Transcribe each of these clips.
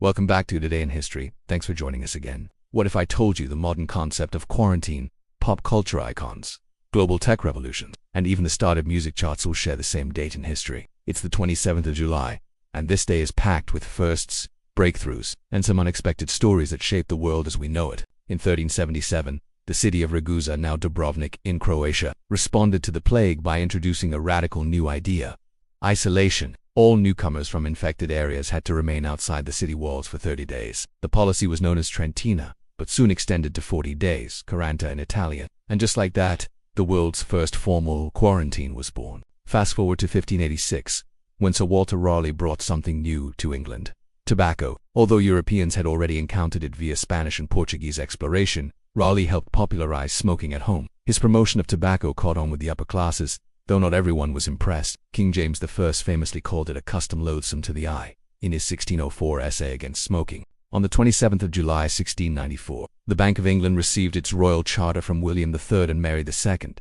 Welcome back to Today in History. Thanks for joining us again. What if I told you the modern concept of quarantine, pop culture icons, global tech revolutions, and even the start of music charts will share the same date in history? It's the 27th of July, and this day is packed with firsts, breakthroughs, and some unexpected stories that shaped the world as we know it. In 1377, the city of Ragusa, now Dubrovnik in Croatia, responded to the plague by introducing a radical new idea: isolation. All newcomers from infected areas had to remain outside the city walls for 30 days. The policy was known as Trentina, but soon extended to 40 days, Quaranta in Italian. And just like that, the world's first formal quarantine was born. Fast forward to 1586, when Sir Walter Raleigh brought something new to England: tobacco. Although Europeans had already encountered it via Spanish and Portuguese exploration, Raleigh helped popularize smoking at home. His promotion of tobacco caught on with the upper classes, though not everyone was impressed. King James I famously called it a custom loathsome to the eye in his 1604 essay against smoking. On the 27th of July 1694, the Bank of England received its royal charter from William III and Mary II,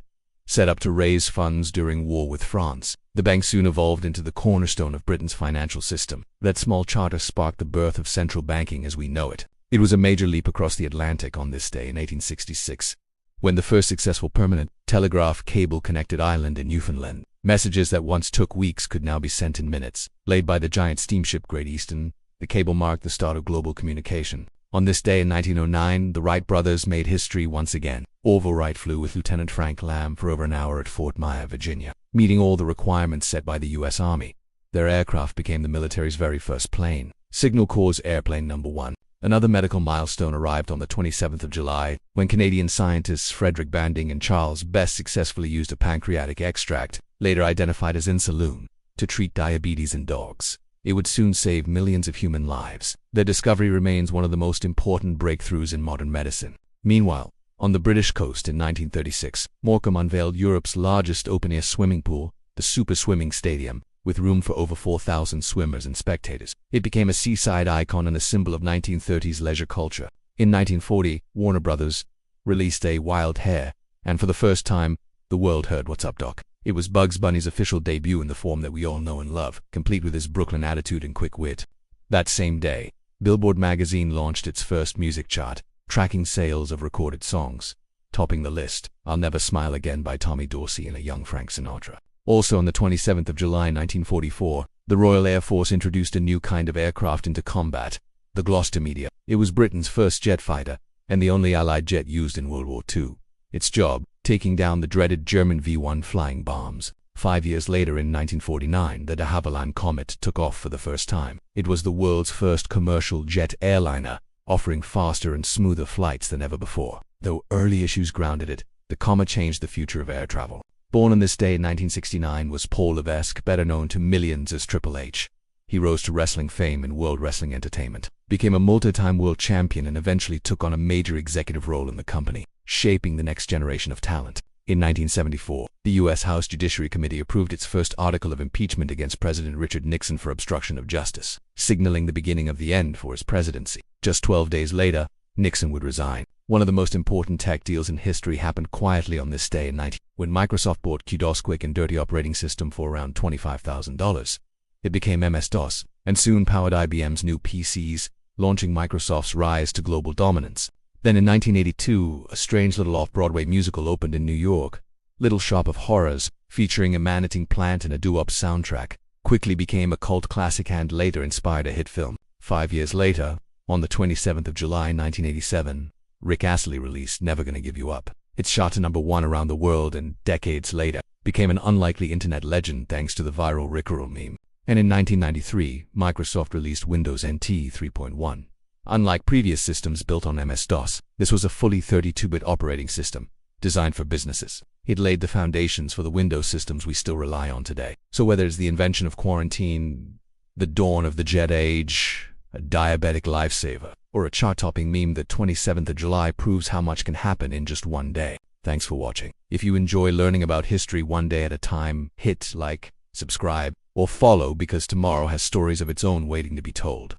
set up to raise funds during war with France. The bank soon evolved into the cornerstone of Britain's financial system. That small charter sparked the birth of central banking as we know it. It was a major leap across the Atlantic on this day in 1866, when the first successful permanent telegraph cable connected Ireland and Newfoundland. Messages that once took weeks could now be sent in minutes. Laid by the giant steamship Great Eastern, the cable marked the start of global communication. On this day in 1909, the Wright brothers made history once again. Orville Wright flew with Lieutenant Frank Lamb for over an hour at Fort Myer, Virginia, meeting all the requirements set by the U.S. Army. Their aircraft became the military's very first plane, Signal Corps Airplane No. 1. Another medical milestone arrived on the 27th of July, when Canadian scientists Frederick Banting and Charles Best successfully used a pancreatic extract, later identified as insulin, to treat diabetes in dogs. It would soon save millions of human lives. Their discovery remains one of the most important breakthroughs in modern medicine. Meanwhile, on the British coast in 1936, Morecambe unveiled Europe's largest open-air swimming pool, the Super Swimming Stadium, with room for over 4,000 swimmers and spectators. It became a seaside icon and a symbol of 1930s leisure culture. In 1940, Warner Brothers released a Wild Hare, and for the first time, the world heard "What's Up, Doc?" It was Bugs Bunny's official debut in the form that we all know and love, complete with his Brooklyn attitude and quick wit. That same day, Billboard magazine launched its first music chart, tracking sales of recorded songs. Topping the list, "I'll Never Smile Again" by Tommy Dorsey and a young Frank Sinatra. Also on the 27th of July 1944, the Royal Air Force introduced a new kind of aircraft into combat, the Gloucester Meteor. It was Britain's first jet fighter, and the only Allied jet used in World War II. Its job, taking down the dreaded German V-1 flying bombs. 5 years later in 1949, the de Havilland Comet took off for the first time. It was the world's first commercial jet airliner, offering faster and smoother flights than ever before. Though early issues grounded it, the Comet changed the future of air travel. Born on this day in 1969 was Paul Levesque, better known to millions as Triple H. He rose to wrestling fame in World Wrestling Entertainment, became a multi-time world champion, and eventually took on a major executive role in the company, shaping the next generation of talent. In 1974, the U.S. House Judiciary Committee approved its first article of impeachment against President Richard Nixon for obstruction of justice, signaling the beginning of the end for his presidency. Just 12 days later, Nixon would resign. One of the most important tech deals in history happened quietly on this day in 1990, when Microsoft bought QDOS quick and dirty operating system for around $25,000. It became MS-DOS, and soon powered IBM's new PCs, launching Microsoft's rise to global dominance. Then in 1982, a strange little off-Broadway musical opened in New York. Little Shop of Horrors, featuring a man-eating plant and a doo-wop soundtrack, quickly became a cult classic and later inspired a hit film. 5 years later, on the 27th of July 1987, Rick Astley released Never Gonna Give You Up. It shot to number 1 around the world and, decades later, became an unlikely internet legend thanks to the viral Rickroll meme. And in 1993, Microsoft released Windows NT 3.1. Unlike previous systems built on MS-DOS, this was a fully 32-bit operating system, designed for businesses. It laid the foundations for the Windows systems we still rely on today. So whether it's the invention of quarantine, the dawn of the jet age, a diabetic lifesaver, or a chart-topping meme, the 27th of July proves how much can happen in just one day. Thanks for watching. If you enjoy learning about history one day at a time, hit like, subscribe, or follow, because tomorrow has stories of its own waiting to be told.